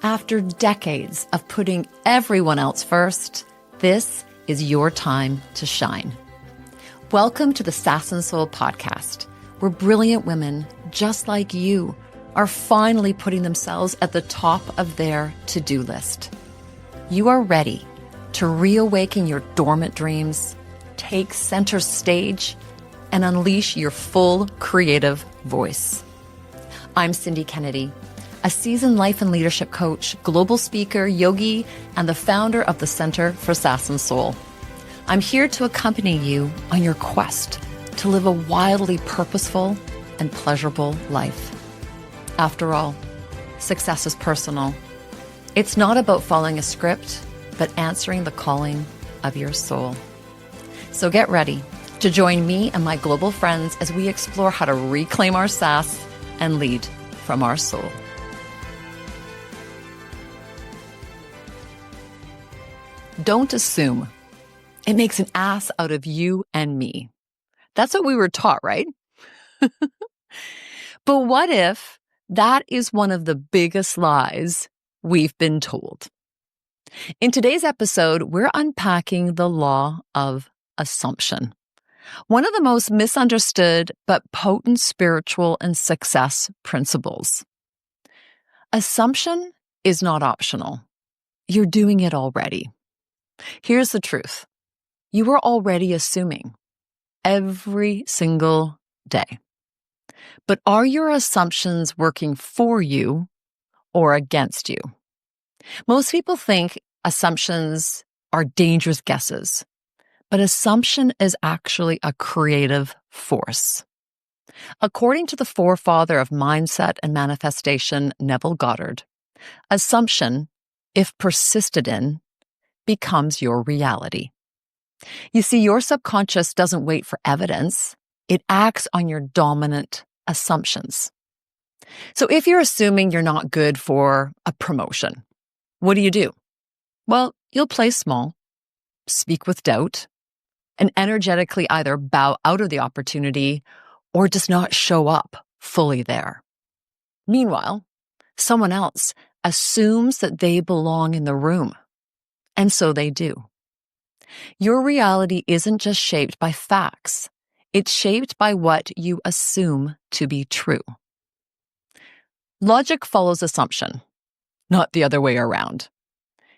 After decades of putting everyone else first, this is your time to shine. Welcome to the Sass and Soul podcast, where brilliant women just like you are finally putting themselves at the top of their to-do list. You are ready to reawaken your dormant dreams, take center stage, and unleash your full creative voice. I'm Cindy Kennedy, a seasoned life and leadership coach, global speaker, yogi, and the founder of the Center for Sass and Soul. I'm here to accompany you on your quest to live a wildly purposeful and pleasurable life. After all, success is personal. It's not about following a script, but answering the calling of your soul. So get ready to join me and my global friends as we explore how to reclaim our sass and lead from our soul. Don't assume. It makes an ass out of you and me. That's what we were taught, right? But what if that is one of the biggest lies we've been told? In today's episode, we're unpacking the law of assumption, one of the most misunderstood but potent spiritual and success principles. Assumption is not optional. You're doing it already. Here's the truth. You are already assuming every single day. But are your assumptions working for you or against you? Most people think assumptions are dangerous guesses, but assumption is actually a creative force. According to the forefather of mindset and manifestation, Neville Goddard, assumption, if persisted in, becomes your reality. You see, your subconscious doesn't wait for evidence. It acts on your dominant assumptions. So if you're assuming you're not good for a promotion, what do? Well, you'll play small, speak with doubt, and energetically either bow out of the opportunity or just not show up fully there. Meanwhile, someone else assumes that they belong in the room, and so they do. Your reality isn't just shaped by facts. It's shaped by what you assume to be true. Logic follows assumption, not the other way around.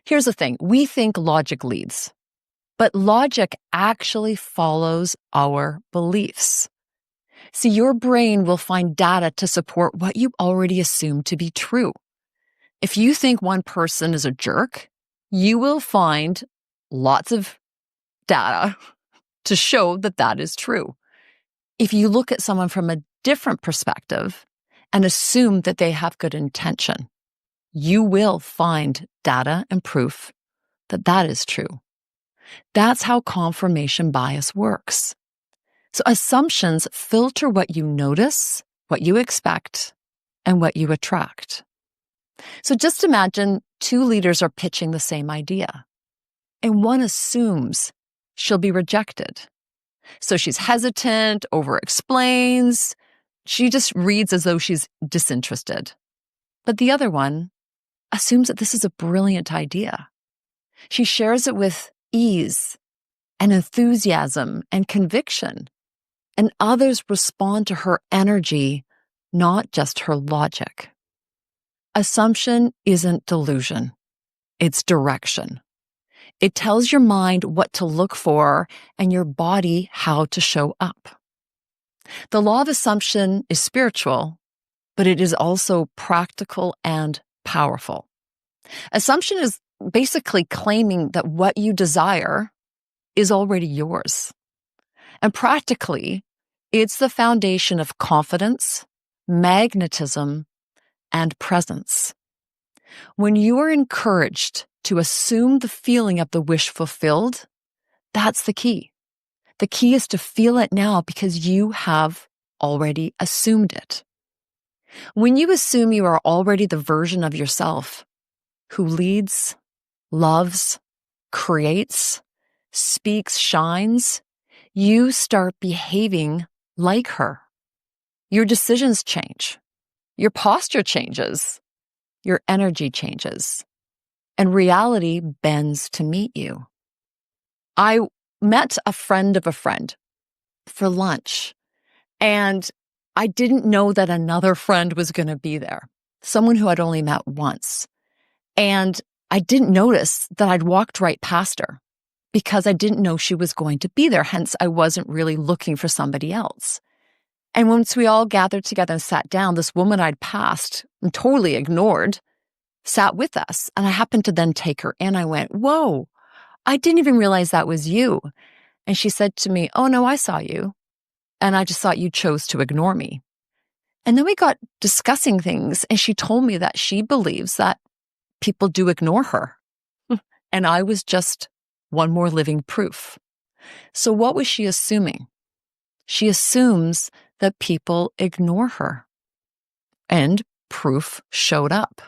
Here's the thing. We think logic leads, but logic actually follows our beliefs. See, your brain will find data to support what you already assume to be true. If you think one person is a jerk, you will find lots of data to show that that is true. If you look at someone from a different perspective and assume that they have good intention, you will find data and proof that that is true. That's how confirmation bias works. So assumptions filter what you notice, what you expect, and what you attract. So just imagine two leaders are pitching the same idea, and one assumes she'll be rejected. So she's hesitant, over-explains. She just reads as though she's disinterested. But the other one assumes that this is a brilliant idea. She shares it with ease and enthusiasm and conviction, and others respond to her energy, not just her logic. Assumption isn't delusion. It's direction. It tells your mind what to look for and your body how to show up. The law of assumption is spiritual, but it is also practical and powerful. Assumption is basically claiming that what you desire is already yours. And practically, it's the foundation of confidence, magnetism, and presence. When you are encouraged to assume the feeling of the wish fulfilled, that's the key. The key is to feel it now because you have already assumed it. When you assume you are already the version of yourself who leads, loves, creates, speaks, shines, you start behaving like her. Your decisions change. Your posture changes. your energy changes, and reality bends to meet you. I met a friend of a friend for lunch, and I didn't know that another friend was going to be there, someone who I'd only met once. And I didn't notice that I'd walked right past her because I didn't know she was going to be there. Hence, I wasn't really looking for somebody else. And once we all gathered together and sat down, this woman I'd passed and totally ignored sat with us. And I happened to then take her in. I went, "Whoa, I didn't even realize that was you." And she said to me, "Oh, no, I saw you. And I just thought you chose to ignore me." And then we got discussing things, and she told me that she believes that people do ignore her. And I was just one more living proof. So what was she assuming? She assumes that people ignore her. And proof showed up.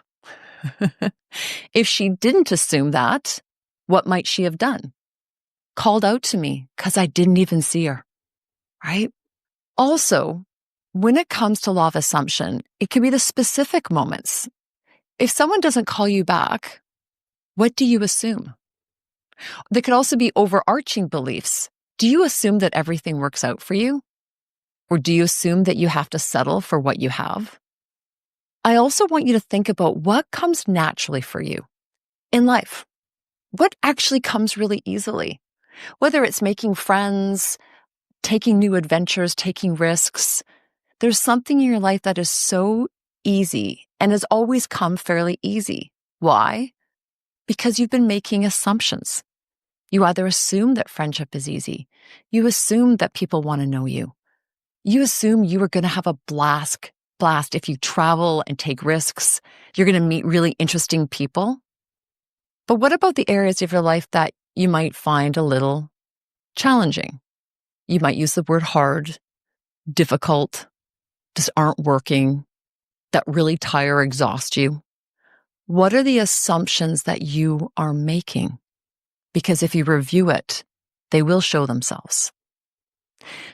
If she didn't assume that, what might she have done? Called out to me because I didn't even see her, right? Also, when it comes to law of assumption, it can be the specific moments. If someone doesn't call you back, what do you assume? There could also be overarching beliefs. Do you assume that everything works out for you? Or do you assume that you have to settle for what you have? I also want you to think about what comes naturally for you in life. What actually comes really easily? Whether it's making friends, taking new adventures, taking risks, there's something in your life that is so easy and has always come fairly easy. Why? Because you've been making assumptions. You either assume that friendship is easy. You assume that people want to know you. You assume you are going to have a blast if you travel and take risks. You're going to meet really interesting people. But what about the areas of your life that you might find a little challenging? You might use the word hard, difficult, just aren't working, that really tire or exhaust you. What are the assumptions that you are making? Because if you review it, they will show themselves.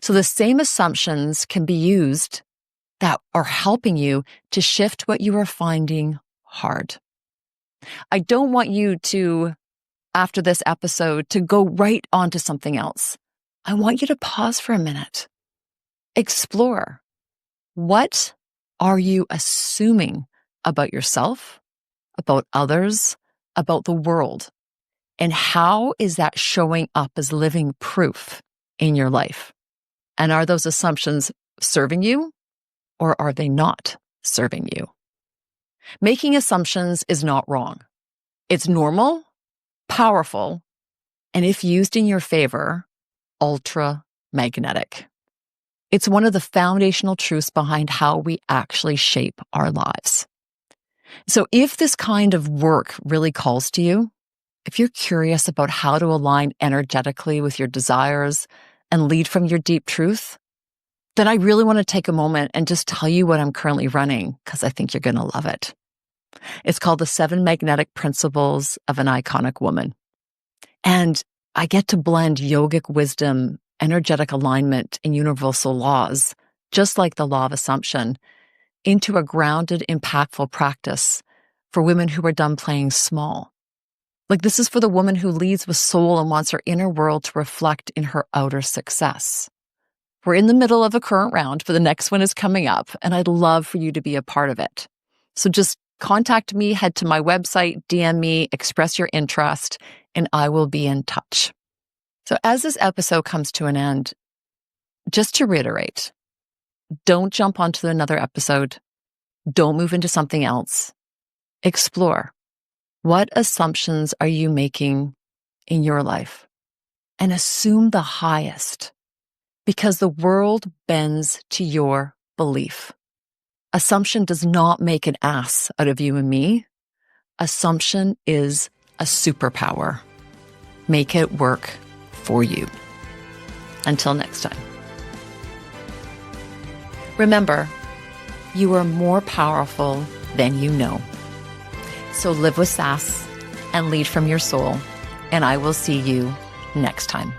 So the same assumptions can be used that are helping you to shift what you are finding hard. I don't want you to, after this episode, to go right on to something else. I want you to pause for a minute. Explore. What are you assuming about yourself, about others, about the world? And how is that showing up as living proof in your life? And are those assumptions serving you, or are they not serving you? Making assumptions is not wrong. It's normal, powerful, and if used in your favor, ultra magnetic. It's one of the foundational truths behind how we actually shape our lives. So if this kind of work really calls to you, if you're curious about how to align energetically with your desires and lead from your deep truth, then I really want to take a moment and just tell you what I'm currently running, because I think you're going to love it. It's called the 7 Magnetic Principles of an Iconic Woman. And I get to blend yogic wisdom, energetic alignment, and universal laws, just like the law of assumption, into a grounded, impactful practice for women who are done playing small. Like, this is for the woman who leads with soul and wants her inner world to reflect in her outer success. We're in the middle of a current round, but the next one is coming up, and I'd love for you to be a part of it. So just contact me, head to my website, DM me, express your interest, and I will be in touch. So as this episode comes to an end, just to reiterate, don't jump onto another episode. Don't move into something else. Explore. What assumptions are you making in your life? And assume the highest, because the world bends to your belief. Assumption does not make an ass out of you and me. Assumption is a superpower. Make it work for you. Until next time. Remember, you are more powerful than you know. So live with sass and lead from your soul, and I will see you next time.